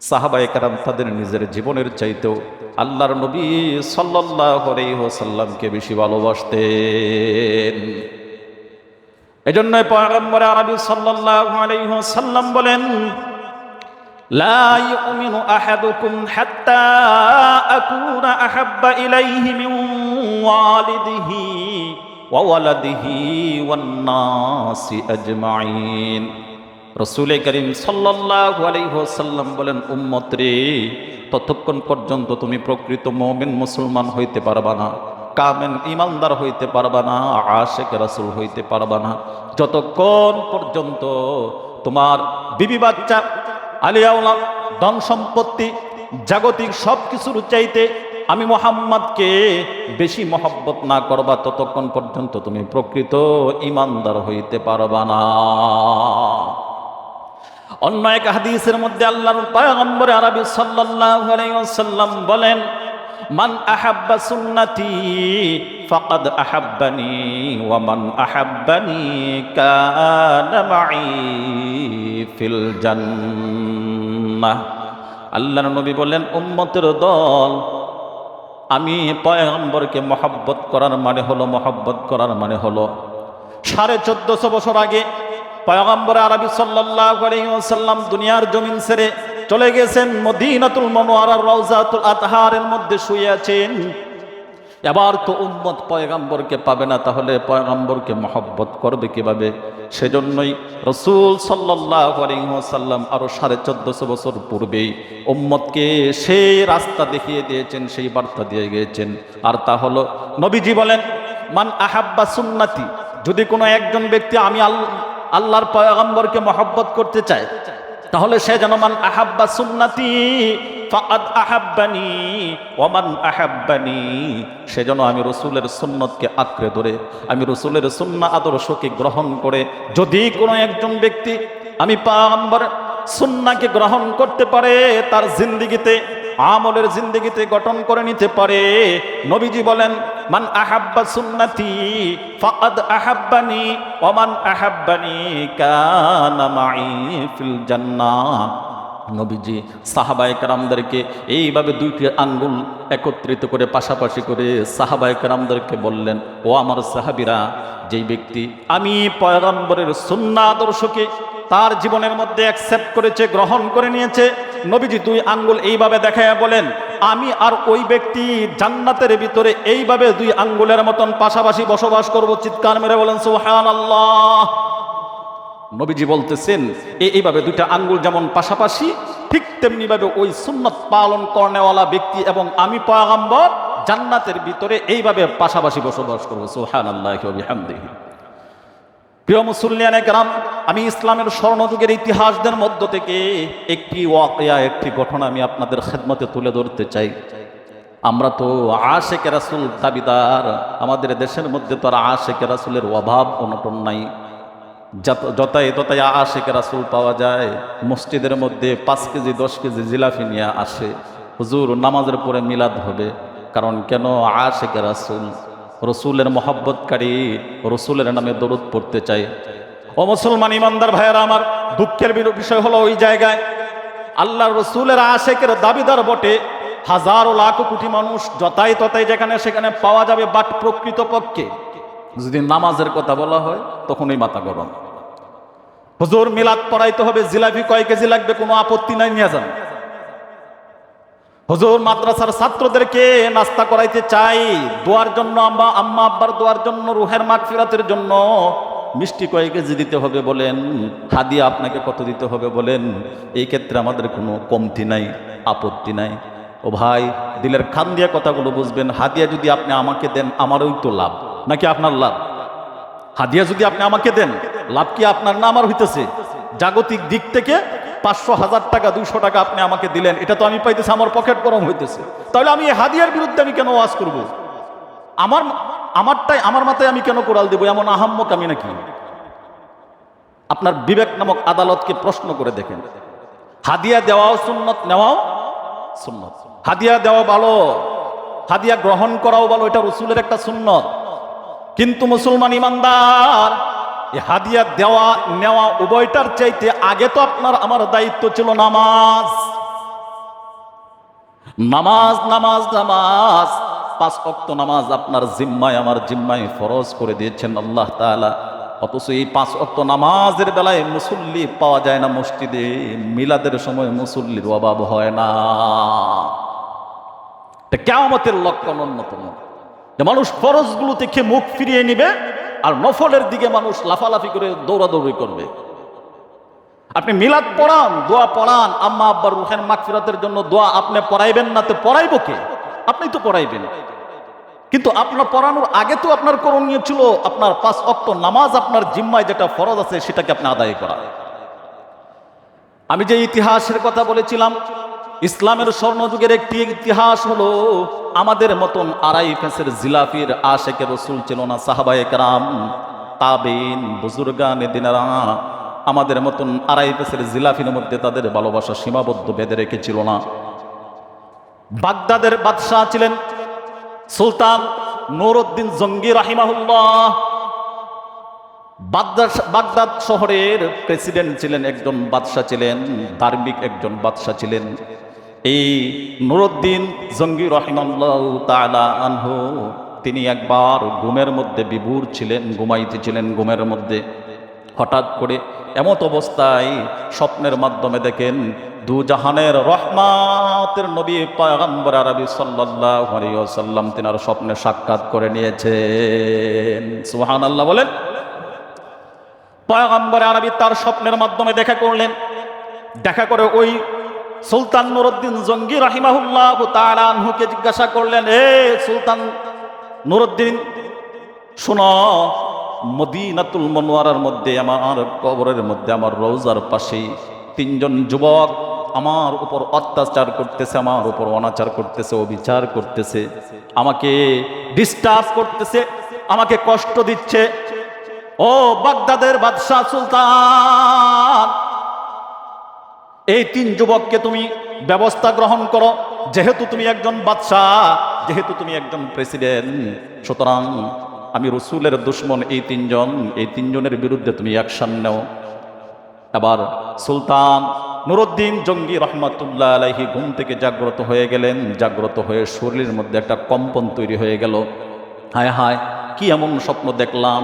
সাহাবায়ে কেরাম তাদের নিজের জীবনের চাইতেও আল্লাহর নবী সাল্লাল্লাহু আলাইহি ওয়াসাল্লামকে বেশি ভালোবাসতেন। এজন্যই পয়গম্বর আরবি সাল্লাল্লাহু আলাইহি ওয়াসাল্লাম বলেন, লা ইউমিনু আহাদুকুম হাত্তা আকুনা আহাব্বা ইলাইহি মিন ওয়ালিদিহি ওয়া ওয়ালাদিহি ওয়ান নাসি আজমাইন। রাসূল করিম সাল্লাল্লাহু আলাইহি ওয়াসাল্লাম বলেন, উম্মত রে, ততক্ষণ পর্যন্ত তুমি প্রকৃত মুমিন মুসলমান হইতে পারবা না, কামেল ইমানদার হইতে পারবা না, আশিক রাসূল হইতে পারবা না, যতক্ষণ পর্যন্ত তোমার বিবি বাচ্চা, আলিয়া ওলাদ, ধন সম্পত্তি, জাগতিক সব কিছুর চাইতে আমি মুহাম্মদকে বেশি মহব্বত না করবা, ততক্ষণ পর্যন্ত তুমি প্রকৃত ইমানদার হইতে পারবা না। অন্য এক হাদিসের মধ্যে আল্লাহর পয়গম্বর আরবি সাল্লাল্লাহু আলাইহি ওয়াসাল্লাম বলেন, মান আহাব্বা সুন্নতি ফাকাদ আহাব্বানি ওয়া মান আহাব্বানি কানা মাই ফিল জান্নাহ। আল্লাহর নবী বলেন, উম্মতের দল, আমি পয়গম্বরকে মহব্বত করার মানে হলো 1450 বছর আগে পয়গম্বর আরবি সাল্লাল্লাহু আলাইহি ওয়াসাল্লাম দুনিয়ার জমিন ছেড়ে চলে গেছেন, মদিনাতুল মুনাওয়ারার রওজাতুল আতহারের মধ্যে শুয়ে আছেন। এবার তো উম্মত পয়গম্বরকে পাবে না, তাহলে পয়গম্বরকে মহব্বত করবে কিভাবে? সেজন্যই রাসূল সাল্লাল্লাহু আলাইহি ওয়াসাল্লাম আরো 1450 বছর পূর্বেই উম্মতকে সেই রাস্তা দেখিয়ে দিয়েছেন, সেই বার্তা দিয়ে গিয়েছেন। আর তা হলো, নবীজি বলেন, মান আহাব্বা সুন্নতি, যদি কোনো একজন ব্যক্তি আমি আল্লাহর পয়গম্বরকে মহব্বত করতে চায়, তাহলে সে যেন মান আহাব্বা সুন্নতি ফাকাদ আহাব্বানি ওয়া মান আহাব্বানি, সে যেন আমি রাসূলের সুন্নতকে আঁকড়ে ধরে, আমি রাসূলের সুন্নাহ আদর্শকে গ্রহণ করে, যদি কোনো একজন ব্যক্তি আমি পয়গম্বর সুন্নাহকে গ্রহণ করতে পারে, তার জিন্দেগিতে, আমলের জিন্দেগিতে গঠন করে নিতে পারে, নবীজি বলেন, মান আহাব্বা সুন্নতি ফাকাদ আহাব্বানি ওয়া মান আহাব্বানি কানা মাই ফিল জান্নাহ। নবীজি সাহাবায়ে কেরামদেরকে এইভাবে দুইটি আঙ্গুল একত্রিত করে পাশাপাশি করে সাহাবায়ে কেরামদেরকে বললেন, ও আমার সাহাবীরা, যেই ব্যক্তি আমি পয়গম্বরের সুন্নাহ আদর্শকে তার জীবনের মধ্যে অ্যাকসেপ্ট করেছে, গ্রহণ করে নিয়েছে, নবীজি দুই আঙ্গুল এইভাবে দেখাইয়া বলেন, আমি আর ওই ব্যক্তি জান্নাতের ভিতরে এইভাবে দুই আঙ্গুলের মতন পাশাপাশি বসবাস করব। চিৎকার মেরে বলেন সুবহানাল্লাহ। নবীজি বলতেছেন, এইভাবে দুইটা আঙ্গুল যেমন পাশাপাশি, ঠিক তেমনি ভাবে ওই সুন্নাত পালন করেওয়ালা ব্যক্তি এবং আমি পয়গম্বর জান্নাতের ভিতরে এইভাবে পাশাপাশি বসবাস করব। সুবহানাল্লাহি ওয়া বিহামদিহি। প্রিয় মুসল্লিয়ানে কেরাম, আমি ইসলামের স্বর্ণযুগের ইতিহাসদের মধ্য থেকে একটি ওয়াকিয়া, একটি ঘটনা আমি আপনাদের খেদমতে তুলে ধরতে চাই। আমরা তো আশিক রাসূল দাবিদার, আমাদের দেশের মধ্যে তো আর আশিক রাসূলের অভাব অনটন নাই। যতাই ততাই আশিক রাসূল পাওয়া যায়। মসজিদের মধ্যে 5 কেজি 10 কেজি জিলাপি নিয়ে আসে, হুজুর নামাজের পরে মিলাদ হবে। কারণ কেন? আশিক রাসূল, রসুলের মহব্বতকারী, রসুলের নামে দরুদ পড়তে চাই। ও মুসলমান ইমানদার ভাইয়েরা আমার, দুঃখের বিষয় হলো ওই জায়গায় আল্লাহর রসুলের আশিকের দাবিদার বটে হাজারো লাখ কোটি মানুষ যতাই ততাই যেখানে সেখানে পাওয়া যাবে, বাট প্রকৃতপক্ষে যদি নামাজের কথা বলা হয় তখনই মাথা গরম। হুজুর মিলাদ পড়াইতে হবে, জিলাপি কয় কেজি লাগবে, কোনো আপত্তি নাই, নিয়ে যান। হুজুর মাদ্রাসার ছাত্রদেরকে নাস্তা করাইতে চাই, দোয়ার জন্য, আম্মা আব্বার দোয়ার জন্য, রুহের মাগফিরাতের জন্য মিষ্টি কয় কেজি দিতে হবে বলেন, হাদিয়া আপনাকে কত দিতে হবে বলেন, এই ক্ষেত্রে আমাদের কোনো কমতি নাই, আপত্তি নাই। ও ভাই, দিলের খান দিয়া কথাগুলো বুঝবেন। হাদিয়া যদি আপনি আমাকে দেন, আমারই তো লাভ, নাকি আপনার লাভ? হাদিয়া যদি আপনি আমাকে দেন, লাভ কি আপনার না আমার হইতেছে? জাগতিক দিক থেকে 500 1000 টাকা 200 টাকা আপনি আমাকে দিলেন, এটা তো আমি পাইতেছি, আমার পকেট গরম হইতেছে। তাহলে আমি এই হাদিয়ার বিরুদ্ধে আমি কেন ওয়াজ করব? আমারটাই আমার মাথায় আমি কেন কোরাল দেব? এমন আহাম্মক আমি নাকি? আপনার বিবেক নামক আদালতকে প্রশ্ন করে দেখেন। হাদিয়া দেওয়াও সুন্নত, নেওয়াও সুন্নত। হাদিয়া দেওয়া ভালো, হাদিয়া গ্রহণ করাও ভালো, এটা রাসূলের একটা সুন্নত। কিন্তু মুসলমান ইমানদার, এই হাদিয়া দেওয়া নেওয়া উভয়টার চাইতে আগে তো আপনার আমার দায়িত্ব ছিল নামাজ। নামাজ নামাজ নামাজ, 5 ওয়াক্ত নামাজ আপনার জিম্মায় আমার জিম্মায় ফরজ করে দিয়েছেন আল্লাহ তাআলা। অথচ এই 5 ওয়াক্ত নামাজের বেলায় মুসল্লি পাওয়া যায় না মসজিদে, মিলাদের সময় মুসল্লির অভাব হয় না। এটা কিয়ামতের লক্ষণ অন্যতম, যে মানুষ ফরজগুলো থেকে মুখ ফিরিয়ে নিবে আর নফলের দিকে মানুষ লাফালাফি করে দৌড়াদৌড়ি করবে। আপনি মিলাদ পড়ান, দোয়া পড়ান, আম্মা আব্বার রুহের মাগফিরাতের জন্য দোয়া আপনি পড়াইবেন না তো পড়াইব কে? আপনি তো পড়াইবেন। কিন্তু আপনার পড়ানোর আগে তো আপনার করণীয় ছিল আপনার 5 ওয়াক্ত নামাজ আপনার জিম্মায় যেটা ফরজ আছে সেটাকে আপনি আদায় করা। আমি যে ইতিহাসের কথা বলেছিলাম, ইসলামের স্বর্ণযুগের একটি ইতিহাস হলো আমাদের মতন আড়াই ফেসের জিলাফির আশেকে রসুল ছিল না সাহাবায়ে কেরাম, তাবেইন, বুজুর্গানে দিনারা। আমাদের মতন আড়াই ফেসের জিলাফির মধ্যে তাদের ভালোবাসা সীমাবদ্ধ বেঁধে রেখেছিল না। বাগদাদের বাদশাহ ছিলেন সুলতান নুরউদ্দিন জঙ্গি রাহিমাহুল্লাহ। বাগদাদ শহরের প্রেসিডেন্ট ছিলেন, একজন বাদশাহ ছিলেন, ধার্মিক একজন বাদশাহ ছিলেন। এই নুরউদ্দিন জঙ্গি রাহিমাহুল্লাহু তাআলা আনহু, তিনি একবার ঘুমের মধ্যে বিভোর ছিলেন, ঘুমাইতেছিলেন। ঘুমের মধ্যে হঠাৎ করে এমত অবস্থায় স্বপ্নের মাধ্যমে দেখেন দু জাহানের রহমাতের নবী পয়গম্বর আরবি সাল্লাল্লাহু আলাইহি ওয়াসাল্লাম তিনার স্বপ্নে সাক্ষাৎ করে নিয়েছেন। সুবহানাল্লাহ বলেন। পয়গম্বর আরবি তার স্বপ্নের মাধ্যমে দেখা করলেন। দেখা করে ওই সুলতান নুরউদ্দিন জঙ্গি রাহিমাহুল্লাহু তাআলা আনহুকে জিজ্ঞাসা করলেন, এ সুলতান নুরউদ্দিন, শোনো, মদিনাতুল মুনওয়ারার মধ্যে আমার কবরের মধ্যে আমার রওজার পাশে 3 জন যুবক আমার উপর অত্যাচার করতেছে, আমার উপর অনাচার করতেছে, অবিচার করতেছে, আমাকে ডিস্টার্ব করতেছে, আমাকে কষ্ট দিচ্ছে। ও বাগদাদের বাদশাহ সুলতান, এই 3 যুবককে তুমি ব্যবস্থা গ্রহণ করো। যেহেতু তুমি একজন বাদশাহ, যেহেতু তুমি একজন প্রেসিডেন্ট, সুতরাং আমি রসুলের দুশমন এই 3 জন, এই 3 জনের বিরুদ্ধে তুমি অ্যাকশন নাও। এবার সুলতান নুরউদ্দিন জঙ্গি রহমাতুল্লাহ আলাইহি ঘুম থেকে জাগ্রত হয়ে গেলেন। জাগ্রত হয়ে শরীরের মধ্যে একটা কম্পন তৈরি হয়ে গেল। হায় হায়, কি এমন স্বপ্ন দেখলাম!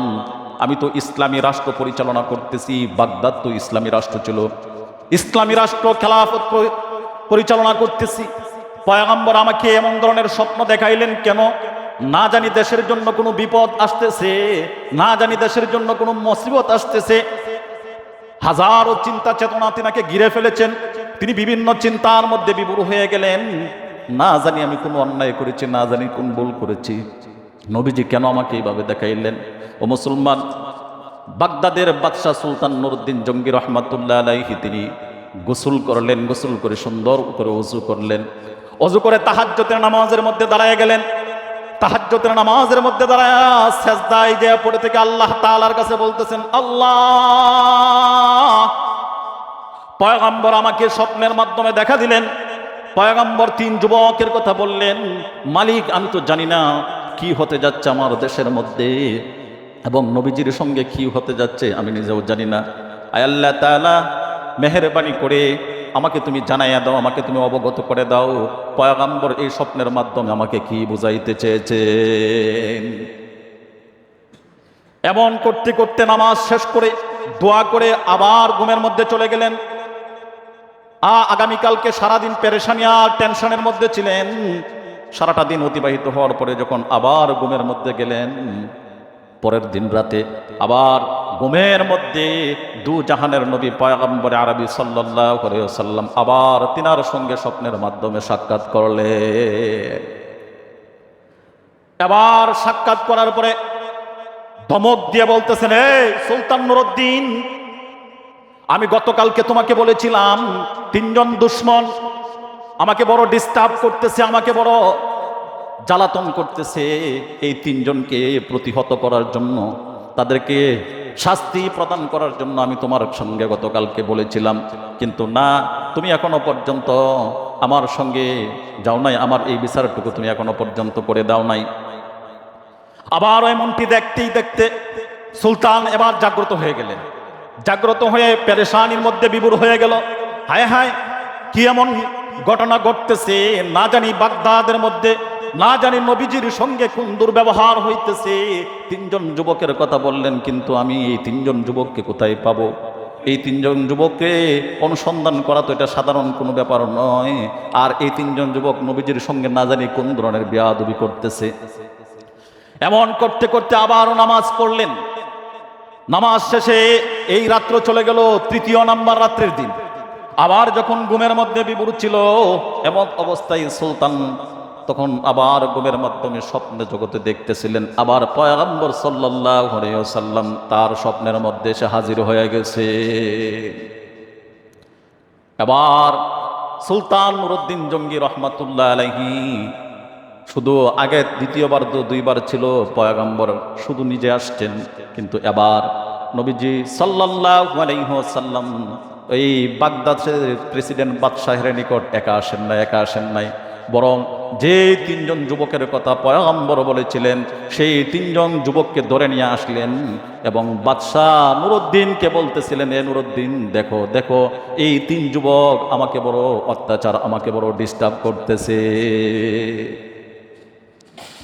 আমি তো ইসলামী রাষ্ট্র পরিচালনা করতেছি, বাগদাদ তো ইসলামী রাষ্ট্র ছিল, ইসলামী রাষ্ট্র খেলাফত পরিচালনা করতেছি। পয়গম্বর আমাকে এমন ধরনের স্বপ্ন দেখাইলেন কেন? না জানি দেশের জন্য কোনো বিপদ আসতেছে, না জানি দেশের জন্য কোনো মুসিবত আসতেছে। হাজারো চিন্তা চেতনা তিনাকে ঘিরে ফেলেছেন। তিনি বিভিন্ন চিন্তার মধ্যে বিভোর হয়ে গেলেন। না জানি আমি কোনো অন্যায় করেছি, না জানি কোন ভুল করেছি, নবীজি কেন আমাকে এইভাবে দেখাইলেন? ও মুসলমান, বাগদাদের বাদশাহ সুলতান নুরউদ্দিন জঙ্গি রহমাতুল্লাহ আলাইহি তিনি গোসল করলেন। গোসল করে সুন্দর করে ওযু করলেন। ওযু করে তাহাজ্জুদের নামাজের মধ্যে দাঁড়ায় গেলেন। তাহাজ্জুদের নামাজের মধ্যে দাঁড়ায় সেজদায় যে পড়ে থেকে আল্লাহ তাআলার কাছে বলতেছেন, আল্লাহ, পয়গম্বর আমাকে স্বপ্নের মাধ্যমে দেখা দিলেন। পয়গম্বর 3 যুবকের কথা বললেন, মালিক আমি তো জানি না কি হতে যাচ্ছে আমার দেশের মধ্যে, এবং নবীজির সঙ্গে কি হতে যাচ্ছে আমি নিজেও জানি না। আয় আল্লাহ তাআলা, মেহেরবানি করে আমাকে তুমি জানাইয়া দাও, আমাকে তুমি অবগত করে দাও, পয়গম্বর এই স্বপ্নের মাধ্যমে আমাকে কি বুঝাইতে চেয়েছেন। এমন করতে করতে নামাজ শেষ করে দোয়া করে আবার ঘুমের মধ্যে চলে গেলেন। আগামীকালকে সারাদিন পেরেশানি আর টেনশনের মধ্যে ছিলেন। সারাটা দিন অতিবাহিত হওয়ার পরে যখন আবার ঘুমের মধ্যে গেলেন, পরের দিন রাতে আবার ঘুমের মধ্যে দু জাহানের নবী পয়গম্বর আরবি সাল্লাল্লাহু আলাইহি ওয়াসাল্লাম আবার তিনার সঙ্গে স্বপ্নের মাধ্যমে সাক্ষাৎ করলেন। এবার সাক্ষাৎ করার পরে ধমক দিয়ে বলতেছেন, এই সুলতান নুরউদ্দিন, আমি গতকালকে তোমাকে বলেছিলাম 3 জন দুশমন আমাকে বড় ডিস্টার্ব করতেছে, আমাকে বড় জ্বালাতন করতেছে। এই 3 জনকে প্রতিহত করার জন্য, তাদেরকে শাস্তি প্রদান করার জন্য আমি তোমার সঙ্গে গতকালকে বলেছিলাম, কিন্তু না, তুমি এখনো পর্যন্ত আমার সঙ্গে যাও নাই, আমার এই বিচারটুকু তুমি এখনো পর্যন্ত করে দাও নাই। আবার এমনটি দেখতেই দেখতে সুলতান এবার জাগ্রত হয়ে গেলেন। জাগ্রত হয়ে পেরেশানির মধ্যে বিভোর হয়ে গেল। হায় হায়, কি এমন ঘটনা ঘটতেছে, না জানি বাগদাদের মধ্যে, না জানি নবীজির সঙ্গে কোন দুর্ব্যবহার হইতেছে। তিনজন যুবকের কথা বললেন, কিন্তু আমি এই তিনজন যুবককে কোথায় পাবো? এই তিনজন যুবককে অনুসন্ধান করা তো এটা সাধারণ কোনো ব্যাপার নয়। আর এই তিনজন যুবক নবীজির সঙ্গে না জানি কোন ধরনের বেয়াদবি করতেছে। এমন করতে করতে আবারও নামাজ পড়লেন। নামাজ শেষে এই রাত্র চলে গেল, তৃতীয় নাম্বার রাত্রের দিন। আবার যখন ঘুমের মধ্যে বিভোর ছিল, এমন অবস্থায় সুলতান তখন আবার ঘুমের মাধ্যমে স্বপ্নে জগতে দেখতেছিলেন, আবার পয়গম্বর সাল্লাল্লাহু আলাইহি ওয়াসাল্লাম তার স্বপ্নের মধ্যে এসে হাজির হয়ে গেছে। এবার সুলতান নুরউদ্দিন জঙ্গি রহমাতুল্লাহ আলাইহি, শুধু আগে দ্বিতীয়বার তো দুইবার ছিল পয়গম্বর শুধু নিজে আসছেন, কিন্তু এবার নবীজি সাল্লাল্লাহু আলাইহি ওয়াসাল্লাম এই বাগদাদের প্রেসিডেন্ট বাদশাহের নিকট একা আসেন নাই, বরং যে তিনজন যুবকের কথা পয়গম্বর বলেছিলেন সেই তিনজন যুবককে ধরে নিয়ে আসলেন এবং বাদশাহ নুরউদ্দিনকে বলতেছিলেন, এ নুরউদ্দিন দেখো দেখো, এই তিন যুবক আমাকে বড় অত্যাচার, আমাকে বড় ডিস্টার্ব করতেছে।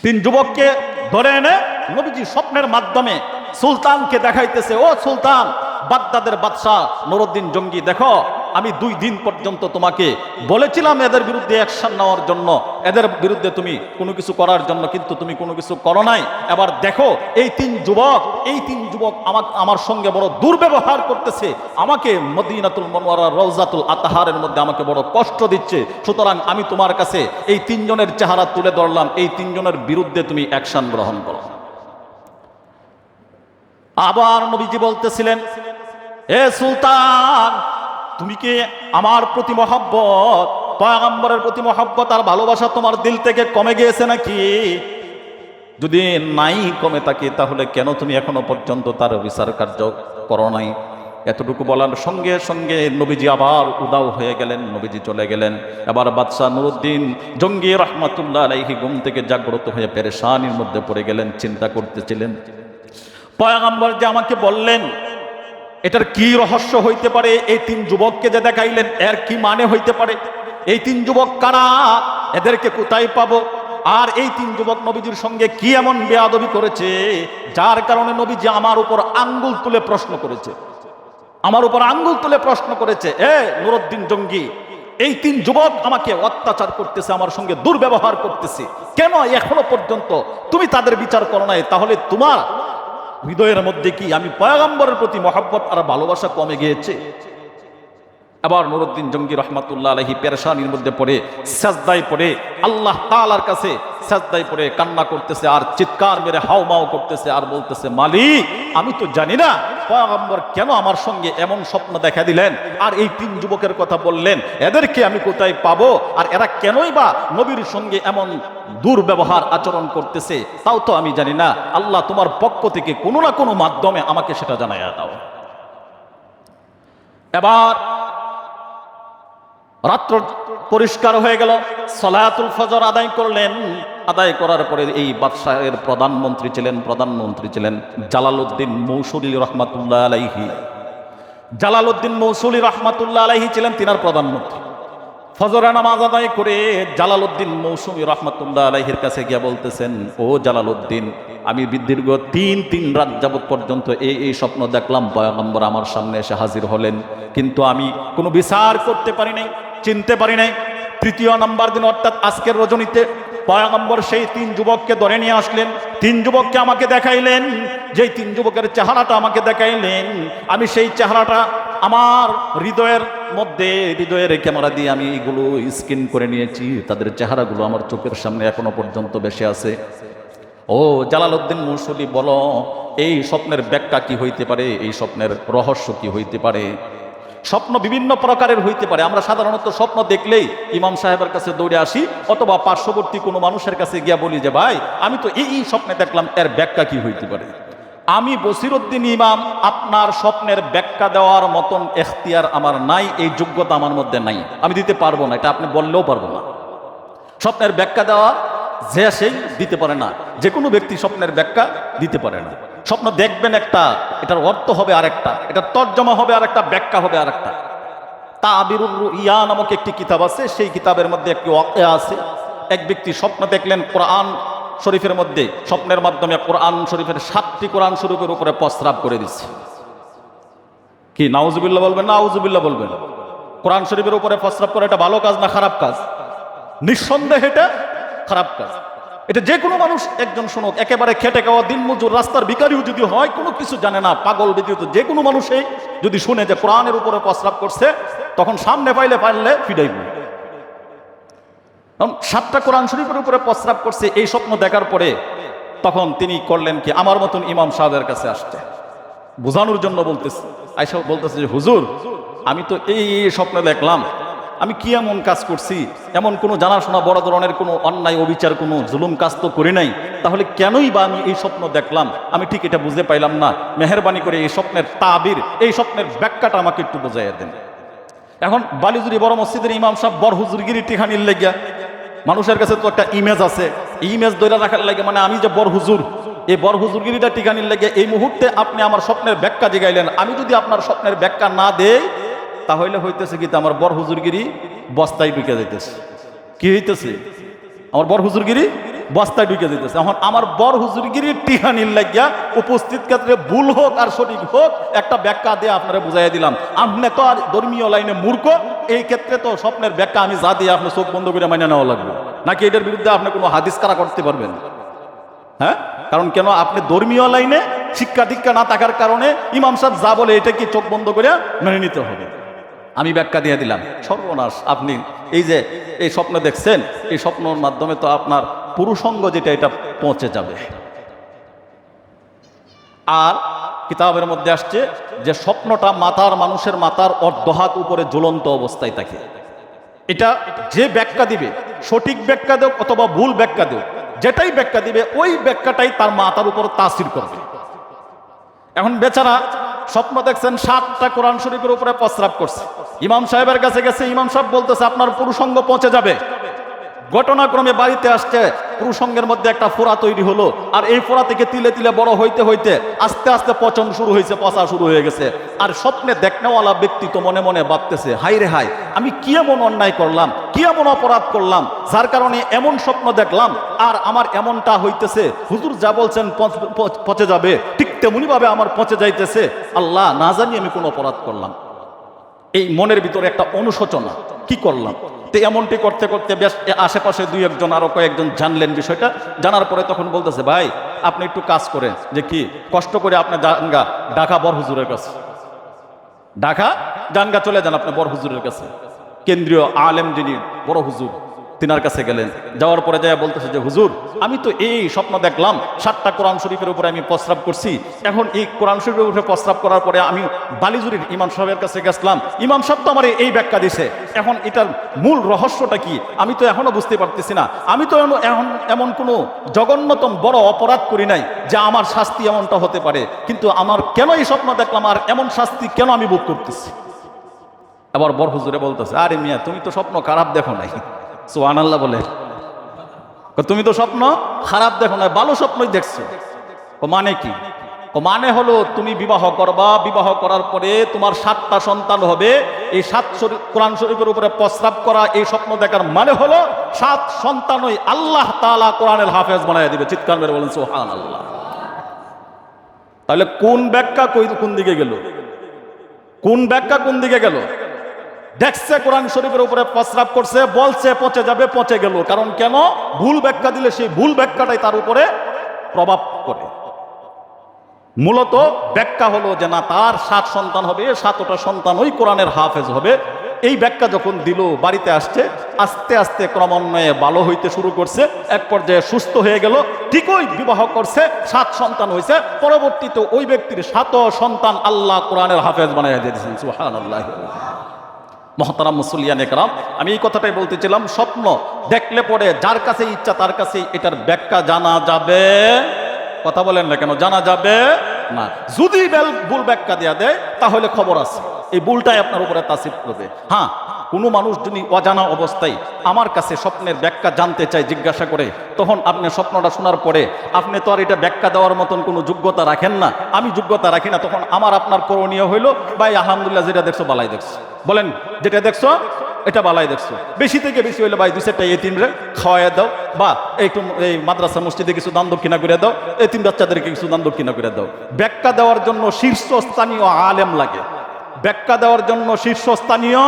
তিন যুবককে ধরে এনে নবীজি স্বপ্নের মাধ্যমে সুলতানকে দেখাইতেছে, ও সুলতান, বাগদাদের বাদশাহ নুরউদ্দিন জঙ্গি, দেখো আমি 2 দিন পর্যন্ত তোমাকে বলেছিলাম এদের বিরুদ্ধে অ্যাকশন নেওয়ার জন্য, এদের বিরুদ্ধে তুমি কোনো কিছু করার জন্য, কিন্তু তুমি কোনো কিছু করো নাই। এবার দেখো এই তিন যুবক আমার সঙ্গে বড় দুর্ব্যবহার করতেছে, আমাকে মদিনাতুল মুনাওয়ারা রওজাতুল আতহারের মধ্যে আমাকে বড় কষ্ট দিচ্ছে। সুতরাং আমি তোমার কাছে এই তিনজনের চেহারা তুলে ধরলাম, এই তিনজনের বিরুদ্ধে তুমি অ্যাকশন গ্রহণ করো। আবার নবীজি বলতেছিলেন, এ সুলতান, তুমি কি আমার প্রতি মহব্বত, পয়গম্বরের প্রতি মহব্বত আর ভালোবাসা তোমার দিল থেকে কমে গিয়েছে নাকি? যদি নাই কমে থাকে তাহলে কেন তুমি এখনো পর্যন্ত তার বিচার কার্য করো নাই? এতটুকু বলার সঙ্গে সঙ্গে নবীজি আবার উদাও হয়ে গেলেন, নবীজি চলে গেলেন। এবার বাদশাহ নুরউদ্দিন জঙ্গি রহমাতুল্লাহ আলাইহি ঘুম থেকে জাগ্রত হয়ে পেরেশানির মধ্যে পড়ে গেলেন, চিন্তা করতেছিলেন, পয়গম্বর যে আমাকে বললেন এটার কি রহস্য হইতে পারে? এই তিন যুবককে যে দেখাইলেন এর কি মানে হইতে পারে? এই তিন যুবক কারা? এদেরকে কোথায় পাবো? আর এই তিন যুবক নবীজির সঙ্গে কি এমন বেয়াদবি করেছে যার কারণে নবীজি আমার উপর আঙ্গুল তুলে প্রশ্ন করেছে, এ নুরউদ্দিন জঙ্গি, এই তিন যুবক আমাকে অত্যাচার করতেছে, আমার সঙ্গে দুর্ব্যবহার করতেছে, কেন এখনো পর্যন্ত তুমি তাদের বিচার করো নাই? তাহলে তোমার হৃদয়ের মধ্যে কি আমি পয়গম্বরের প্রতি মহব্বত আর ভালোবাসা কমে গিয়েছে? আবার নুরউদ্দিন জঙ্গি রহমাতুল্লাহ আলাইহি পেরেশানির মধ্যে পড়ে সাজদায় পড়ে আল্লাহ তাআলার কাছে সাজদায় পড়ে কান্না করতেছে আর চিৎকার মেরে হাওমাও করতেছে আর বলতেছে, মালিক, আমি তো জানি না পয়গম্বর কেন আমার সঙ্গে এমন স্বপ্ন দেখা দিলেন আর এই তিন যুবকের কথা বললেন, এদেরকে আমি কোথায় পাবো? আর এরা কেনই বা নবীর সঙ্গে এমন দুর্ব্যবহার আচরণ করতেছে তাও তো আমি জানি না। আল্লাহ, তোমার পক্ষ থেকে কোনো না কোনো মাধ্যমে আমাকে সেটা জানাইয়া দাও। এবার রাত্র পরিষ্কার হয়ে গেল, সালাতুল ফজর আদায় করলেন। আদায় করার পরে এই বাদশাহের প্রধানমন্ত্রী ছিলেন জালালউদ্দিন মৌসুলী রহমাতুল্লাহ আলাইহি। জালালউদ্দিন মৌসুলী রহমাতুল্লাহ আলাইহি ছিলেন তিনার প্রধানমন্ত্রী। ফজরের নামাজ আদায় করে জালালউদ্দিন মৌসুমী রহমাতুল্লাহ আলাইহির কাছে গিয়ে বলতেছেন, ও জালালউদ্দিন, আমি দীর্ঘ তিন রাত যাবত পর্যন্ত এই স্বপ্ন দেখলাম, পয়গম্বর আমার সামনে এসে হাজির হলেন, কিন্তু আমি কোনো বিচার করতে পারি নাই, চিনতে পারি নাই। তৃতীয় নাম্বার দিন অর্থাৎ আজকের রজনীতে পয়গম্বর সেই তিন যুবককে ধরে নিয়ে আসলেন, তিন যুবককে আমাকে দেখাইলেন, যেই তিন যুবকের চেহারাটা আমাকে দেখাইলেন, আমি সেই চেহারাটা আমার হৃদয়ের ক্যামেরা দিয়ে আমি এগুলো স্ক্যান করে নিয়েছি, তাদের চেহারাগুলো আমার চোখের সামনে এখনো পর্যন্ত বেঁচে আছে। ও জালালউদ্দিন মৌসুলী, বলো এই স্বপ্নের ব্যাখ্যা কি হইতে পারে? এই স্বপ্নের রহস্য কি হইতে পারে? স্বপ্ন বিভিন্ন প্রকারের হইতে পারে। আমরা সাধারণত স্বপ্ন দেখলেই ইমাম সাহেবের কাছে দৌড়ে আসি অথবা পার্শ্ববর্তী কোনো মানুষের কাছে গিয়া বলি যে, ভাই, আমি তো এই স্বপ্নে দেখলাম, এর ব্যাখ্যা কি হইতে পারে? আমি বসিরউদ্দিন ইমাম আপনার স্বপ্নের ব্যাখ্যা দেওয়ার মতন এখতিয়ার আমার নাই, এই যোগ্যতা আমার মধ্যে নাই, আমি দিতে পারবো না, এটা আপনি বললেও পারবো না। স্বপ্নের ব্যাখ্যা দেওয়া যে সেই দিতে পারে না, যে কোনো ব্যক্তি স্বপ্নের ব্যাখ্যা দিতে পারে না। স্বপ্ন দেখবেন একটা, এটার অর্থ হবে আরেকটা, এটার তর্জমা হবে আরেকটা, ব্যাখ্যা হবে আরেকটা। তাবিরুর রুইয়া নামক একটি কিতাব আছে, সেই কিতাবের মধ্যে একটি ওয়াকিয়া আছে। এক ব্যক্তি স্বপ্ন দেখলেন কোরআন শরীফের মধ্যে, স্বপ্নের মাধ্যমে কোরআন শরীফের 7টি কোরআন শরীফের উপরে প্রস্রাব করে দিচ্ছে। কি নাউজুবিল্লাহ বলবেন না আউজুবিল্লাহ বলবেন? কোরআন শরীফের উপরে প্রস্রাব করা এটা ভালো কাজ না খারাপ কাজ? নিঃসন্দেহে এটা খারাপ কাজ। এটা যে কোনো মানুষ একজন শুনুক, একেবারে খেটে খাওয়া দিনমজুর রাস্তার ভিখারিও যদি হয়, কোনো কিছু জানে না, পাগল ব্যতীত যে কোনো মানুষই যদি শুনে যে কোরআনের উপরে প্রস্রাব করছে, তখন সামনে পারলে ফিডাইব। 7টা কোরআন শরীফের উপরে প্রস্রাব করছে, এই স্বপ্ন দেখার পরে তখন তিনি করলেন কি, আমার মতন ইমাম সাহেবের কাছে আসছে, বোঝানোর জন্য বলতেছে। আয়েশা বলতেছে যে হুজুর, আমি তো এই স্বপ্নে দেখলাম, আমি কি এমন কাজ করছি, এমন কোনো জানাশোনা বড় ধরনের কোনো অন্যায় অবিচার কোনো জুলুম কাজ তো করি নাই, তাহলে কেনই বা আমি এই স্বপ্ন দেখলাম? আমি ঠিক এটা বুঝতে পাইলাম না, মেহেরবানি করে এই স্বপ্নের তাবির, এই স্বপ্নের ব্যাখ্যাটা আমাকে একটু বুঝাইয়া দেন। এখন বালিজুরি বড় মসজিদের ইমাম সাহেব বড় হুজুরগিরি টিখানির লেগিয়া মানুষের কাছে তো একটা ইমেজ আছে, এই ইমেজ ধরে রাখার লাগে, মানে আমি যে বড় হুজুর, এই বড় হুজুরগিরিটা টিকানির লেগে এই মুহূর্তে আপনি আমার স্বপ্নের ব্যাখ্যা জিগাইলেন, আমি যদি আপনার স্বপ্নের ব্যাখ্যা না দেই, তাহলে হইতেছে কি আমার বড় হুজুরগিরি বস্তায় ঢুকে যাইতেছে। কি হইতেছে? আমার বড় হুজুরগিরি বস্তায় ঢুকে যেতেছে। এখন আমার বড় হুজুরগিরি টিহানির লাগিয়া উপস্থিত ক্ষেত্রে ভুল হোক আর সঠিক হোক, একটা ব্যাখ্যা দিয়ে আপনারা বুঝাইয়া দিলাম। আপনি তো আর ধর্মীয় লাইনে মূর্খ, এই ক্ষেত্রে তো স্বপ্নের ব্যাখ্যা আমি যা দিয়ে আপনি চোখ বন্ধ করে মাইনে নেওয়া লাগবে, নাকি এটার বিরুদ্ধে আপনি কোনো হাদিস কারা করতে পারবেন? হ্যাঁ, কারণ কেন আপনি ধর্মীয় লাইনে শিক্ষা দীক্ষা না থাকার কারণে ইমাম সাহেব যা বলে এটা কি চোখ বন্ধ করে মেনে নিতে হবে? আমি ব্যাখ্যা দিয়ে দিলাম, সর্বনাশ। আপনি এই যে এই স্বপ্ন দেখছেন, এই স্বপ্নের মাধ্যমে তো আপনার পুরুষঙ্গ যেটা এটা পৌঁছে যাবে। আর কিতাবের মধ্যে আসছে যে স্বপ্নটা মানুষের মাথার অর্ধ হাত উপরে ঝুলন্ত অবস্থায় থাকে। এটা যে ব্যাখ্যা দিবে, সঠিক ব্যাখ্যা দেও অথবা ভুল ব্যাখ্যা দেও, যেটাই ব্যাখ্যা দিবে ওই ব্যাখ্যাটাই তার মাথার উপর তাসির করবে। এখন বেচারা স্বপ্ন দেখছেন 7টা কোরআন শরীফের উপরে প্রস্রাব করছে, ইমাম সাহেবের কাছে গেছে, ইমাম সাহেব বলতেছে আপনার পুরুষঙ্গ পৌঁছে যাবে। ঘটনাক্রমে বাড়িতে আসছে, পুরুষঙ্গের মধ্যে একটা ফোড়া তৈরি হলো, আর এই ফোড়া থেকে তিলে তিলে বড় হইতে হইতে আস্তে আস্তে পচন শুরু হয়েছে, পচা শুরু হয়ে গেছে। আর স্বপ্নে দেখনেওয়ালা ব্যক্তি তো মনে মনে ভাবতেছে, হাই রে হাই, আমি কি এমন অন্যায় করলাম, কি এমন অপরাধ করলাম যার কারণে এমন স্বপ্ন দেখলাম, আর আমার এমনটা হইতেছে। হুজুর যা বলছেন পচে যাবে, ঠিক তেমনি ভাবে আমার পচে যাইতেছে। আল্লাহ, না জানি আমি কোন অপরাধ করলাম। এই মনের ভিতরে একটা অনুশোচনা, কি করলাম। তো এমনটি করতে করতে বেশ আশেপাশে 2-1 আরো কয়েকজন জানলেন বিষয়টা। জানার পরে তখন বলতেছে, ভাই আপনি একটু কাজ করেন, যে কি কষ্ট করে আপনি ঢাকা বড় হুজুরের কাছে, ঢাকা জানগা চলে যান আপনি বড় হুজুরের কাছে, কেন্দ্রীয় আলেম যিনি বড় হুজুর, তিনার কাছে গেলেন। যাওয়ার পরে যায় বলতেছে যে হুজুর, আমি তো এই স্বপ্ন দেখলাম 7টা কোরআন শরীফের উপরে আমি প্রস্রাব করছি। এখন এই কোরআন শরীফের উপরে প্রস্রাব করার পরে আমি বালিজুরির ইমাম সাহেবের কাছে গেছিলাম, ইমাম সাহেব তো আমার এই ব্যাখ্যা দিছে। এখন এটার মূল রহস্যটা কি আমি তো এখনো বুঝতে পারতেছি না। আমি তো এখন এমন কোনো জঘন্যতম বড় অপরাধ করি নাই যে আমার শাস্তি এমনটা হতে পারে, কিন্তু আমার কেন এই স্বপ্ন দেখলাম আর এমন শাস্তি কেন আমি ভোগ করতেছি? আবার বড় হুজুরে বলতেছে, আরে মিয়া, তুমি তো স্বপ্ন খারাপ দেখো নাই। সুবহানাল্লাহ বলে, তুমি তো স্বপ্ন খারাপ দেখো না, ভালো স্বপ্নই দেখছো। মানে কি? মানে হলো তুমি বিবাহ করবা, বিবাহ করার পরে তোমার 7টা সন্তান হবে। এই 7 কোরআন শরীফের উপরে প্রস্রাব করা, এই স্বপ্ন দেখার মানে হলো 7 সন্তানই আল্লাহ তাআলা কোরআনের হাফেজ বানায় দিবে। চিৎকার করে বলেন সুবহানাল্লাহ। তাহলে কোন ব্যাখ্যা কোন দিকে গেল? কোন ব্যাখ্যা কোন দিকে গেল? দেখছে কোরআন শরীফের উপরে প্রস্রাব করছে, বলছে পচে যাবে, পচে গেল। কারণ কেন? ভুল ব্যাখ্যা দিলে সেই ভুল ব্যাখ্যাটাই তার উপরে প্রভাব করে। মূলত ব্যাখ্যা হলো যে না, তার 7 সন্তান হবে, 7টা সন্তান ওই কোরআনের হাফেজ হবে। এই ব্যাখ্যা যখন দিল, বাড়িতে আসছে, আস্তে আস্তে ক্রমান্বয়ে ভালো হইতে শুরু করছে, এক পর্যায়ে সুস্থ হয়ে গেল। ঠিকই বিবাহ করছে, 7 সন্তান হয়েছে। পরবর্তীতে ওই ব্যক্তির 7 সন্তান আল্লাহ কোরআনের হাফেজ বানাইয়া দিয়েছেন। সুবহানাল্লাহ। মহতারাম মুসল্লিয়ান একরাম, আমি এই কথাটাই বলতেছিলাম, স্বপ্ন দেখলে পরে যার কাছে ইচ্ছা তার কাছে এটার ব্যাখ্যা জানা যাবে। কথা বলেন না কেন? জানা যাবে না। যদি ভুল ব্যাখ্যা দেয়া দেয় তাহলে খবর আছে, এই ভুলটাই আপনার উপরে তাসির করবে। হ্যাঁ, কোনো মানুষ যদি অজানা অবস্থায় আমার কাছে স্বপ্নের ব্যাখ্যা জানতে চায়, জিজ্ঞাসা করে, তখন আপনি স্বপ্নটা শোনার পরে আপনি তো আর এটা ব্যাখ্যা দেওয়ার মতন কোনো যোগ্যতা রাখেন না, আমি যোগ্যতা রাখি না, তখন আমার আপনার করণীয় হইল, ভাই আলহামদুলিল্লাহ, যেটা দেখছো বালাই দেখছো। বলেন যেটা দেখছো এটা বালাই দেখছো, বেশি থেকে বেশি হইলে ভাই 2-4টা এতিমরে খাওয়াইয়া দাও, বা একটু এই মাদ্রাসা মসজিদে কিছু দান দক্ষিণা করে দাও, এতিম বাচ্চাদেরকে কিছু দান দক্ষিণা করে দাও। ব্যাখ্যা দেওয়ার জন্য শীর্ষস্থানীয় আলেম লাগে, ব্যাখ্যা দেওয়ার জন্য শীর্ষস্থানীয়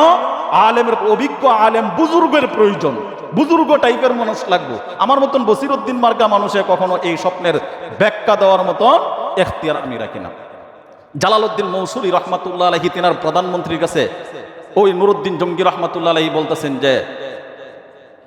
আলেমের, অভিজ্ঞ আলেম, বুজুর্গের প্রয়োজন, বুজুর্গ টাইপের মানুষ লাগবে। আমার মতন বসিরউদ্দিন মার্কা মানুষে কখনো এই স্বপ্নের ব্যাখ্যা দেওয়ার মতন এখতিয়ার আমি রাখি না। জালালউদ্দিন মৌসুলী রহমাতুল্লাহ আলাইহি তিনার প্রধানমন্ত্রীর কাছে ওই নুরুদ্দিন জঙ্গি রহমাতুল্লাহ আলাইহি বলতেছেন যে,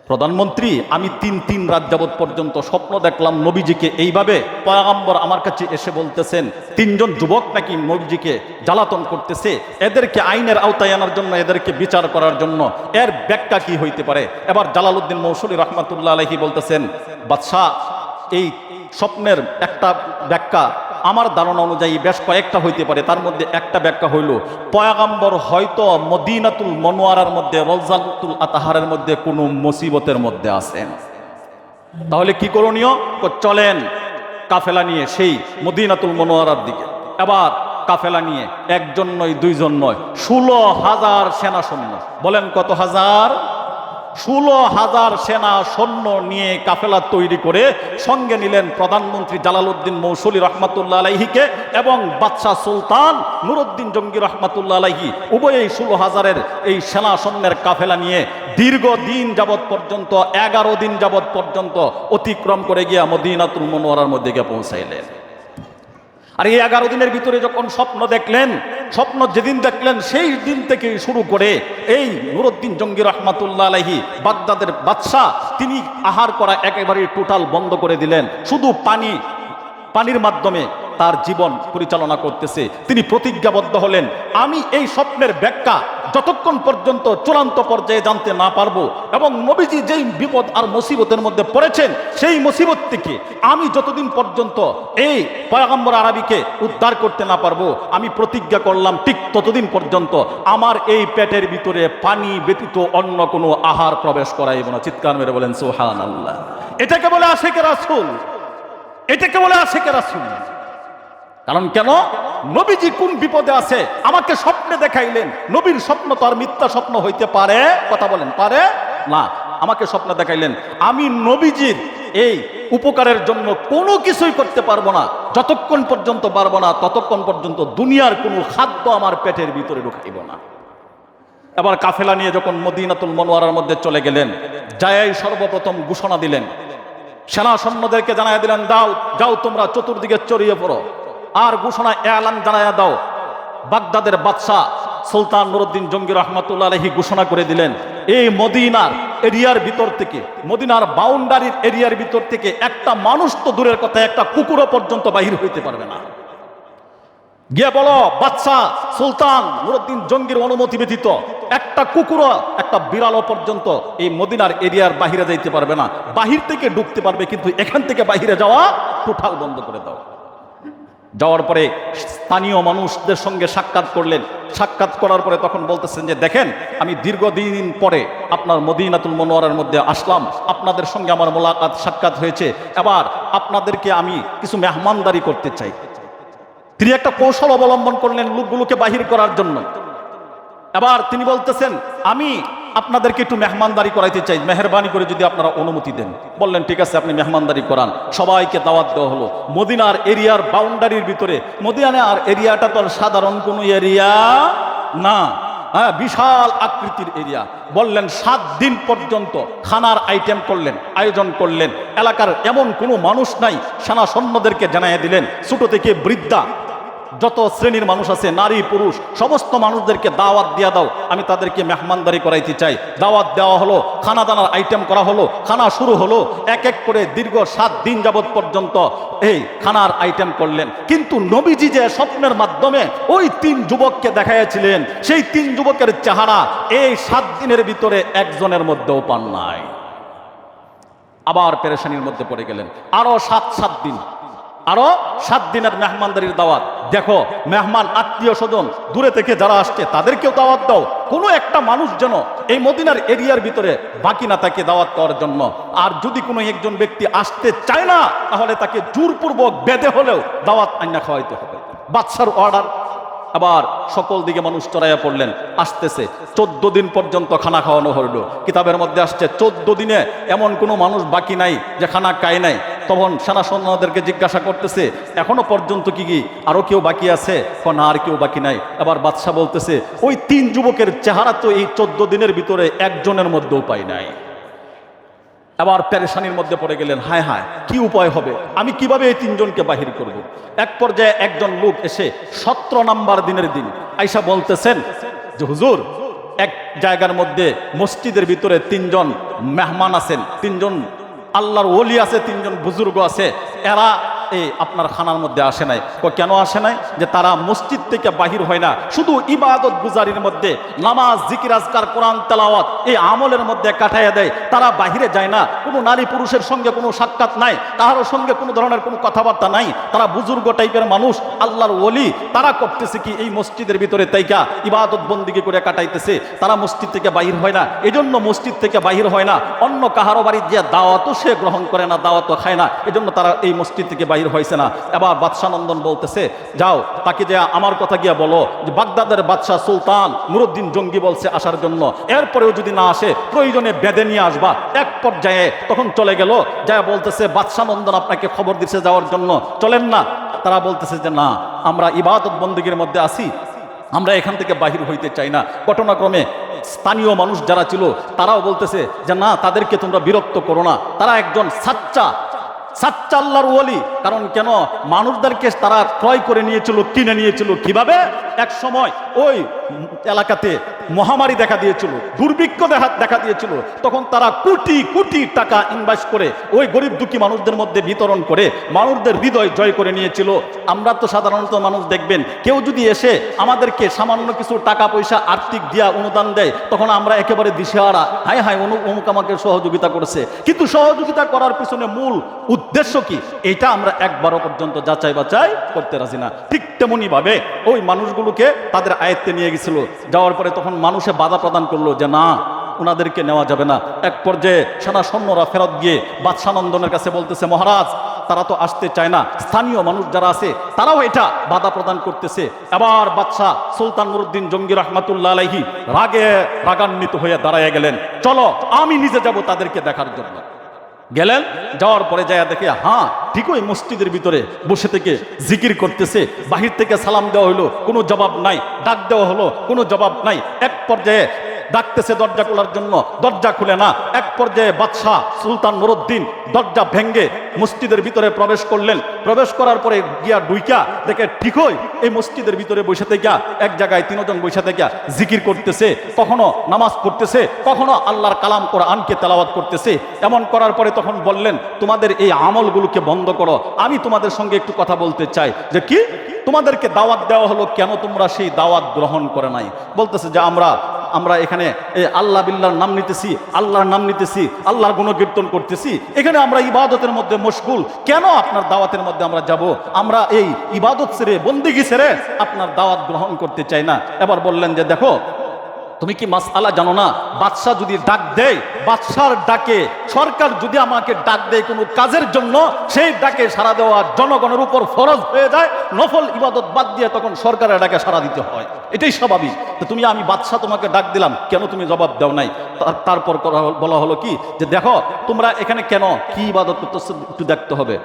প্রধানমন্ত্রী, আমি তিন রাত যাবত পর্যন্ত স্বপ্ন দেখলাম নবীজিকে এইভাবে, পয়গম্বর আমার কাছে এসে বলতেছেন 3 জন যুবক নাকি নবীজিকে জ্বালাতন করতেছে, এদেরকে আইনের আওতায় আনার জন্য, এদেরকে বিচার করার জন্য, এর ব্যাখ্যা কি হইতে পারে? এবার জালালউদ্দিন মৌসুলী রহমাতুল্লাহ আলাইহি বলতেছেন, বাদশাহ, এই স্বপ্নের একটা ব্যাখ্যা আমার ধারণা অনুযায়ী বেশ কয়েকটা হইতে পারে। তার মধ্যে একটা ব্যাখ্যা হইল, পয়গম্বর হয়তো মদিনাতুল মনোয়ারার মধ্যে, রওজাতুল আতাহারের মধ্যে কোনো মুসিবতের মধ্যে আছেন। তাহলে কি করণীয়? চলেন কাফেলা নিয়ে সেই মদিনাতুল মনোয়ারার দিকে। এবার কাফেলা নিয়ে একজন নয়, 2 জন নয়, 16,000 সেনা সৈন্য। বলেন কত হাজার? 16,000 সেনা সৈন্য নিয়ে কাফেলা তৈরি করে সঙ্গে নিলেন প্রধানমন্ত্রী জালালউদ্দিন মৌসুলী রহমাতুল্লাহ আলাইহিকে এবং বাদশাহ সুলতান নুরউদ্দিন জঙ্গি রহমাতুল্লাহ আলাইহি, উভয়েই 16,000-এর এই সেনা সৈন্যের কাফেলা নিয়ে দীর্ঘদিন যাবৎ পর্যন্ত, 11 দিন যাবৎ পর্যন্ত অতিক্রম করে গিয়া মদিনাতুল মুনাওয়ারার মধ্যে গিয়ে পৌঁছাইলেন। আর এই 11 দিনের ভিতরে যখন স্বপ্ন দেখলেন, স্বপ্ন যেদিন দেখলেন সেই দিন থেকে শুরু করে এই নুরউদ্দিন জঙ্গি রহমাতুল্লাহ আলাইহি, বাগদাদের বাদশাহ, তিনি আহার করা একেবারে টোটাল বন্ধ করে দিলেন। শুধু পানির মাধ্যমে তার জীবন পরিচালনা করতেছে। তিনি প্রতিজ্ঞাবদ্ধ হলেন, আমি এই স্বপ্নের ব্যাখ্যা যতক্ষণ পর্যন্ত চূড়ান্ত পর্যায়ে জানতে না পারবো এবং নবীজি যেই বিপদ আর মুসিবতের মধ্যে পড়েছেন সেই মুসিবত থেকে আমি যতদিন পর্যন্ত এই পয়গম্বর আরবীকে উদ্ধার করতে না পারবো, আমি প্রতিজ্ঞা করলাম ঠিক ততদিন পর্যন্ত আমার এই পেটের ভিতরে পানি ব্যতীত অন্য কোনো আহার প্রবেশ করাইব না। চিৎকার মেরে বলেন সুবহানাল্লাহ। এটাকে বলে আশিকে রাসূল, এটাকে বলে আশিকে রাসূল। কারণ কেন? নবীজি কোন বিপদে আছে আমাকে স্বপ্নে দেখাইলেন। নবীর স্বপ্ন তো আর মিথ্যা স্বপ্ন হইতে পারে? কথা বলেন, পারে না। আমাকে স্বপ্ন দেখাইলেন, আমি নবীজির এই উপকারের জন্য কোনো কিছুই করতে পারবো না। যতক্ষণ পর্যন্ত পারবো না ততক্ষণ পর্যন্ত দুনিয়ার কোনো খাদ্য আমার পেটের ভিতরে ঢুকাইব না। এবার কাফেলা নিয়ে যখন মদিনাতুল মুনাওয়ারার মধ্যে চলে গেলেন, যাই সর্বপ্রথম ঘোষণা দিলেন, সেনা সৈন্যদেরকে জানাইয়া দিলেন, যাও তোমরা চতুর্দিকে ছড়িয়ে পড়ো। আর ঘোষণা এলান জানাইয়া দাও, বাগদাদের বাদশাহ সুলতান নুরউদ্দিন জঙ্গি রহমাতুল্লাহ আলাইহি ঘোষণা করে দিলেন, এই মদিনার এরিয়ার ভিতর থেকে, মদিনার বাউন্ডারির এরিয়ার ভিতর থেকে একটা মানুষ তো দূরের কথা, একটা কুকুরও পর্যন্ত বাহির হইতে পারবে না। গিয়ে বলো, বাদশাহ সুলতান নুরউদ্দিন জঙ্গির অনুমতি ব্যতীত একটা কুকুরও, একটা বিড়ালও পর্যন্ত এই মদিনার এরিয়ার বাহিরে যাইতে পারবে না। বাহির থেকে ঢুকতে পারবে, কিন্তু এখান থেকে বাহিরে যাওয়া টোটাল বন্ধ করে দাও। যাওয়ার পরে স্থানীয় মানুষদের সঙ্গে সাক্ষাৎ করলেন। সাক্ষাৎ করার পরে তখন বলতেছেন যে, দেখেন, আমি দীর্ঘদিন পরে আপনার মদিনাতুল মুনাওয়ারার মধ্যে আসলাম, আপনাদের সঙ্গে আমার মোলাকাত সাক্ষাৎ হয়েছে, এবার আপনাদেরকে আমি কিছু মেহমানদারি করতে চাই। তিনি একটা কৌশল অবলম্বন করলেন লোকগুলোকে বাহির করার জন্য। এবার তিনি বলতেছেন, আমি আপনাদেরকে একটু মেহমানদারি করাইতে চাই, মেহরবানি করে যদি আপনারা অনুমতি দেন। বললেন, ঠিক আছে, আপনি মেহমানদারি করান। সবাইকে দাওয়াত দেওয়া হলো মদিনার এরিয়ার বাউন্ডারির ভিতরে। মদিনার এরিয়াটা তো সাধারণ কোনো এরিয়া না, হ্যাঁ, বিশাল আকৃতির এরিয়া। বললেন 7 দিন পর্যন্ত খানার আইটেম করলেন, আয়োজন করলেন। এলাকার এমন কোনো মানুষ নাই, সেনা সৈন্যদেরকে জানাইয়া দিলেন, ছোট থেকে বৃদ্ধা যত শ্রেণীর মানুষ আছে, নারী পুরুষ সমস্ত মানুষদেরকে দাওয়াত দিয়া দাও, আমি তাদেরকে মেহমানদারি করাইতে চাই। দাওয়াত দেওয়া হলো, খানা দানার আইটেম করা হলো, খানা শুরু হলো। এক এক করে দীর্ঘ 7 দিন যাবৎ পর্যন্ত এই খানার আইটেম করলেন। কিন্তু নবীজি যে স্বপ্নের মাধ্যমে ওই 3 যুবককে দেখাইয়াছিলেন, সেই 3 যুবকের চেহারা এই 7 দিনের ভিতরে একজনের মধ্যেও পান নাই। আবার পেরেশানির মধ্যে পড়ে গেলেন। আরো 7 দিন, আরো 7 দিনের মেহমানদারির দাওয়াত। দেখো, মেহমান আত্মীয় স্বজন দূরে থেকে যারা আসছে তাদেরকেও দাওয়াত দাও। কোনো একটা মানুষ যেন এই মদিনার এরিয়ার ভিতরে বাকি না থাকে দাওয়াত দেওয়ার জন্য। আর যদি কোনো একজন ব্যক্তি আসতে চায় না, তাহলে তাকে জোরপূর্বক বেঁধে হলেও দাওয়াত আইনা খাওয়াইতে হবে। বাদশার অর্ডার। আবার সকল দিকে মানুষ চড়াইয়া পড়লেন, আসতেছে 14 দিন পর্যন্ত খানা খাওয়ানো হলো। কিতাবের মধ্যে আসছে 14 দিনে এমন কোনো মানুষ বাকি নাই যে খানা খায় নাই। তখন সেনা সৈন্যদেরকে জিজ্ঞাসা করতেছে, এখনো পর্যন্ত কি আরো কেউ বাকি আছে? না, আর কেউ বাকি নাই। আবার বাদশা বলতেছে, ওই 3 যুবকের চেহারা তো এই 14 দিনের ভিতরে একজনের মধ্যেও পাই নাই। আবার পেরেশানির মধ্যে পড়ে গেলেন, হায় হায় কি উপায় হবে, আমি কিভাবে এই 3 জনকে বাহির করব। এক পর্যায়ে একজন লোক এসে 17 নাম্বার দিনের দিন আইসা বলতেছেন যে হুজুর, এক জায়গার মধ্যে মসজিদের ভিতরে 3 জন মেহমান আছেন, 3 জন আল্লাহর ওলি আছে, 3 জন বুজুর্গ আছে, এরা এই আপনার খানার মধ্যে আসে নাই। কেন আসে নাই? যে তারা মসজিদ থেকে বাহির হয় না, শুধু ইবাদত গুজারির মধ্যে নামাজ, জিকির, আজকার, কোরআন তেলাওয়াত এই আমলের মধ্যে কাটাইয়া দেয়। তারা বাহিরে যায় না, কোনো নারী পুরুষের সঙ্গে কোনো সাক্ষাৎ নাই, কারোর সঙ্গে কোনো ধরনের কোনো কথাবার্তা নাই। তারা বুজুর্গ টাইপের মানুষ, আল্লাহর ওলি। তারা করতেছে কি, এই মসজিদের ভিতরে তাইকা ইবাদত বন্দিগি করে কাটাইতেছে। তারা মসজিদ থেকে বাহির হয় না, এজন্য মসজিদ থেকে বাহির হয় না। অন্য কাহারো বাড়ির যে দাওয়াতও সে গ্রহণ করে না, দাওয়াতও খায় না, এজন্য তারা এই মসজিদ থেকে বাহির হয়েছে না। এবার বাদশাহ নন্দন বলতেছে, যাও তাকে যে আমার কথা গিয়া বলো যে বাগদাদের বাদশাহ সুলতান নুরউদ্দিন জঙ্গি বলছে আসার জন্য, এরপরেও যদি না আসে প্রয়োজনে বেঁধে নিয়ে আসবা। এক পর্যায়ে তখন চলে গেল, যা বলতেছে বাদশাহ নন্দন আপনাকে খবর দিছে যাওয়ার জন্য, চলেন না। তারা বলতেছে যে না, আমরা ইবাদত বন্দেগীর মধ্যে আছি, আমরা এখান থেকে বাহির হইতে চাই না। ঘটনাক্রমে স্থানীয় মানুষ যারা ছিল তারাও বলতেছে যে না, তাদেরকে তোমরা বিরক্ত করো না, তারা একজন সাচ্চা আল্লাহর ওলি। কারণ কেন, মানুষদেরকে তারা ক্রয় করে নিয়েছিল, কিনে নিয়েছিল। কিভাবে? এক সময় ওই এলাকাতে মহামারী দেখা দিয়েছিল, দুর্ভিক্ষ দেখা দিয়েছিল। তখন তারা কোটি কোটি টাকা ইনভেস্ট করে ওই গরিব দুঃখী মানুষদের মধ্যে বিতরণ করে মানুষদের হৃদয় জয় করে নিয়েছিল। আমরা তো সাধারণত মানুষ দেখবেন, কেউ যদি এসে আমাদেরকে সামান্য কিছু টাকা পয়সা আর্থিক দিয়া অনুদান দেয়, তখন আমরা একেবারে দিশেহারা, হায় হায় অমুক আমাকে সহযোগিতা করেছে। কিন্তু সহযোগিতা করার পিছনে মূল উদ্দেশ্য কি, এটা আমরা একবারও পর্যন্ত যাচাই বাছাই করতে রাজি না। ঠিক তেমনি ভাবে ওই মানুষগুলোকে তাদের আয়ত্তে নিয়ে গেছিল। যাওয়ার পরে তখন মানুষে বাধা প্রদান করলো যে না, ওনাদেরকে নেওয়া যাবে না। এক পর্যায়ে সেনা সৈন্যরা ফেরত গিয়ে বাদশাহ নন্দনের কাছে বলতেছে, মহারাজ তারা তো আসতে চায় না, স্থানীয় মানুষ যারা আছে তারাও এটা বাধা প্রদান করতেছে। এবার বাদশাহ সুলতান নুরউদ্দিন জঙ্গি রহমাতুল্লাহ আলাইহি রাগান্বিত হয়ে দাঁড়ায় গেলেন, চলো আমি নিজে যাব তাদেরকে দেখার জন্য। গেলেন, যাওয়ার পরে যায় দেখে হ্যাঁ ঠিকই মসজিদের ভিতরে বসে থেকে জিকির করতেছে। বাহির থেকে সালাম দেওয়া হলো, কোনো জবাব নাই। ডাক দেওয়া হলো, কোনো জবাব নাই। এক পর্যায়ে ডাকতেছে দরজা খোলার জন্য, দরজা খুলে না। এক পর্যায়ে বাদশাহ সুলতান নুরউদ্দিন দরজা ভেঙ্গে মসজিদের ভিতরে প্রবেশ করলেন। প্রবেশ করার পরে গিয়া ডুইকা দেখে ঠিকই এই মসজিদের ভিতরে বসে থেকে এক জায়গায় 3 জন বসে থেকে জিকির করতেছে, কখনো নামাজ পড়তেছে, কখনো আল্লাহর কালাম কোরআনকে তেলাওয়াত করতেছে। এমন করার পরে তখন বললেন, তোমাদের এই আমলগুলোকে বন্ধ করো, আমি তোমাদের সঙ্গে একটু কথা বলতে চাই। যে কি, তোমাদেরকে দাওয়াত দেওয়া হলো, কেন তোমরা সেই দাওয়াত গ্রহণ করে নাই? বলতেছে যে আমরা এখানে আল্লাহ বিল্লাহর নাম নিতেছি, আল্লাহর নাম নিতেছি, আল্লাহর গুণকীর্তন করতেছি, এখানে আমরা ইবাদতের মধ্যে মশগুল, কেন আপনার দাওয়াতের মধ্যে আমরা যাব? আমরা এই ইবাদত ছেড়ে, বন্দেগী ছেড়ে আপনার দাওয়াত গ্রহণ করতে চাই না। এবার বললেন যে দেখো, তুমি কি মাসআলা জানো না? বাদশাহ যদি ডাক দেয়, বাদশার ডাকে, সরকার যদি আমাকে ডাক দেয় কোনো কাজের জন্য, সেই ডাকে সাড়া দেওয়া জনগণের উপর ফরজ হয়ে যায়। নফল ইবাদত বাদ দিয়ে তখন সরকারের ডাকে সাড়া দিতে হয়, এটাই স্বাভাবিক। তো তুমি, আমি বাদশাহ তোমাকে ডাক দিলাম, কেন তুমি জবাব দাও নাই? তারপর বলা হলো কি, যে দেখো তোমরা এখানে কেন, কি ইবাদত করতেছো একটু দেখতে হবে।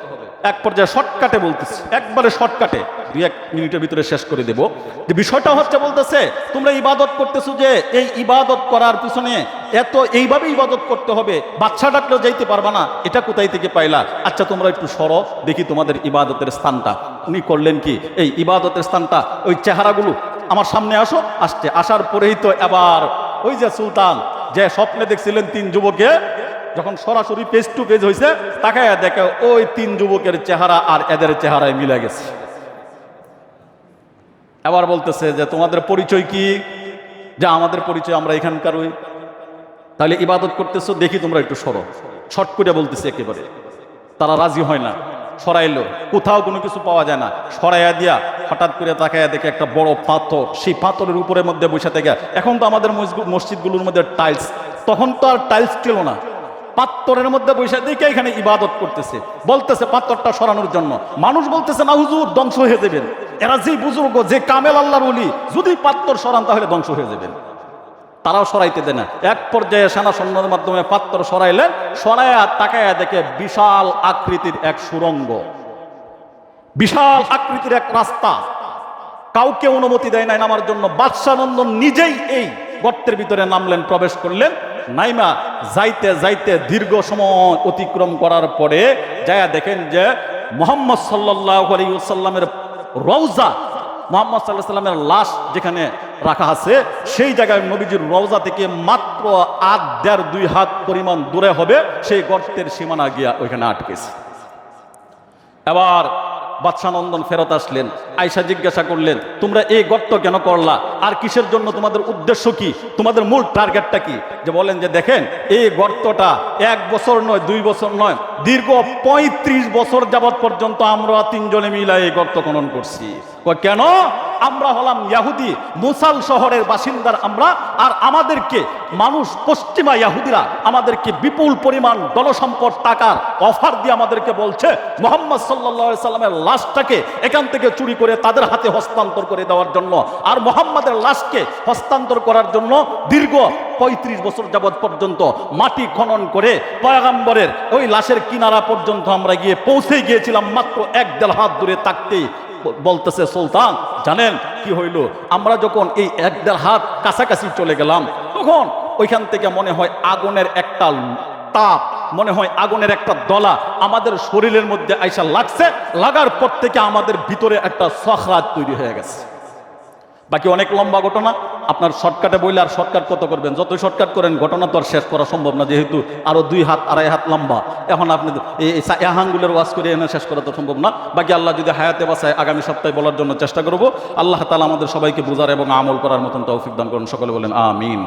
এক পর্যায়ে শর্টকাটে বলতেছি, একবারে শর্টকাটে 2-1 মিনিটের ভিতরে শেষ করে দেব। যে বিষয়টা হচ্ছে, বলতেছে তোমরা ইবাদত করতেছো, যে এই ইবাদত করার পিছনে এত এইভাবে ইবাদত করতে হবে, বাদশা ডাকলেও যাইতে পারবা না, এটা কোথায় থেকে পাইলা? আচ্ছা তোমরা একটু সরো দেখি তোমাদের ইবাদতের স্থানটা। উনি করলেন কি, এই ইবাদতের স্থানটা, ওই চেহারাগুলো আমার সামনে আসো। আসছে, আসার পরেই তো এবার ওই যে সুলতান যে স্বপ্নে দেখছিলেন 3 যুবকে, যখন সরাসরি পেজ টু পেজ হয়েছে, তাকায় দেখে ওই 3 যুবকের চেহারা আর এদের চেহারায় মিলে গেছে। এবার বলতেছে যে তোমাদের পরিচয় কি? যা আমাদের পরিচয়, আমরা এখানকার ওই। তাহলে ইবাদত করতেছো, দেখি তোমরা একটু সরো। শর্ট করে বলতেছে একেবারে। তারা রাজি হয় না, সরাইলো, কোথাও কোনো কিছু পাওয়া যায় না। সরাইয়া দিয়া হঠাৎ করে তাকায় দেখে একটা বড় পাথর, সেই পাথরের উপরের মধ্যে বসে থেকে, এখন তো আমাদের মসজিদগুলোর মধ্যে টাইলস, তখন তো আর টাইলস ছিল না, পাথরের মধ্যে বসে দেখে এখানে ইবাদত করতেছে। বলতেছে পাথরটা সরানোর জন্য, মানুষ বলতেছে না হুজুর ধ্বংস হয়ে যাবেন। এরা যে বুজুর্গ, যে কামেল আল্লাহর ওলি, যদি পাত্তর সরান তাহলে ধ্বংস হয়ে যাবেন। তারাও সরাইতে দেয় না। এক পর্যায়ে সেনা সৈন্যদের মাধ্যমে পাত্তর সরাইলেন, সরাইয়া তাকায়া দেখে বিশাল আকৃতির এক সুড়ঙ্গ, বিশাল আকৃতির এক রাস্তা, কাউকে অনুমতি দেয় নাই নামার জন্য। বাদশাহ নন্দন নিজেই এই গর্তের ভিতরে নামলেন, প্রবেশ করলেন। নাইমা যাইতে যাইতে দীর্ঘ সময় অতিক্রম করার পরে যায়া দেখেন যে মুহাম্মদ সাল্লাল্লাহু আলাইহি ওয়াসাল্লামের রওজা, মুহাম্মদ সাল্লাল্লাহু আলাইহি ওয়াসাল্লামের লাশ যেখানে রাখা আছে, সেই জায়গায় নবীজির রওজা থেকে মাত্র 1.5-2 হাত পরিমাণ দূরে হবে সেই গর্তের সীমানা গিয়া ওইখানে আটকেছে। এবার বাদশাহ নন্দন ফেরত আসলেন, আয়েশা জিজ্ঞাসা করলেন, তোমরা এই গর্ত কেন করলা, আর কিসের জন্য, তোমাদের উদ্দেশ্য কি, তোমাদের মূল টার্গেটটা কি? যে বলেন যে দেখেন, এই গর্তটা 1 বছর নয়, 2 বছর নয়, দীর্ঘ 35 বছর যাবৎ পর্যন্ত আমরা 3 জনে মিলে এই গর্ত খনন করছি। কেন? আমরা হলাম ইয়াহুদি, মুসাল শহরের বাসিন্দার আমরা, আর আমাদেরকে মানুষ, পশ্চিমা ইয়াহুদিরা আমাদেরকে বিপুল পরিমাণ ধনসম্পদ, টাকার অফার দিয়ে আমাদেরকে বলছে মুহাম্মদ সাল্লাল্লাহু আলাইহি সাল্লামের লাশটাকে এখান থেকে চুরি করে তাদের হাতে হস্তান্তর করে দেওয়ার জন্য, আর মুহাম্মাদের লাশকে হস্তান্তর করার জন্য দীর্ঘ 35 বছর যাবৎ পর্যন্ত মাটি খনন করে পয়গম্বরের ওই লাশের কিনারা পর্যন্ত আমরা গিয়ে পৌঁছে গিয়েছিলাম, মাত্র 1-1.5 হাত দূরে থাকতেই বলতেছে সুলতান জানেন কি হইল, আমরা যখন এই 1-1.5 হাত কাছাকাছি চলে গেলাম, তখন ওইখান থেকে মনে হয় আগুনের একটা তাপ, মনে হয় আগুনের একটা দলা আমাদের শরীরের মধ্যে আইসা লাগছে, লাগার পর থেকে আমাদের ভিতরে একটা সখরাত তৈরি হয়ে গেছে। বাকি অনেক লম্বা ঘটনা, আপনার শর্টকাটে বললে আর শর্টকাট কত করবেন, যতই শর্টকাট করেন ঘটনা তো আর শেষ করা সম্ভব না, যেহেতু আরো 2 হাত 2.5 হাত লম্বা। এখন আপনি এই আহাঙ্গুলের ওয়াজ করে এনে শেষ করা তো সম্ভব না। বাকি আল্লাহ যদি হায়াতে বাঁচায় আগামী সপ্তাহে বলার জন্য চেষ্টা করব। আল্লাহ তাআলা আমাদের সবাইকে বুঝার এবং আমল করার মতন তৌফিক দান করুন। সকলে বলেন আমিন।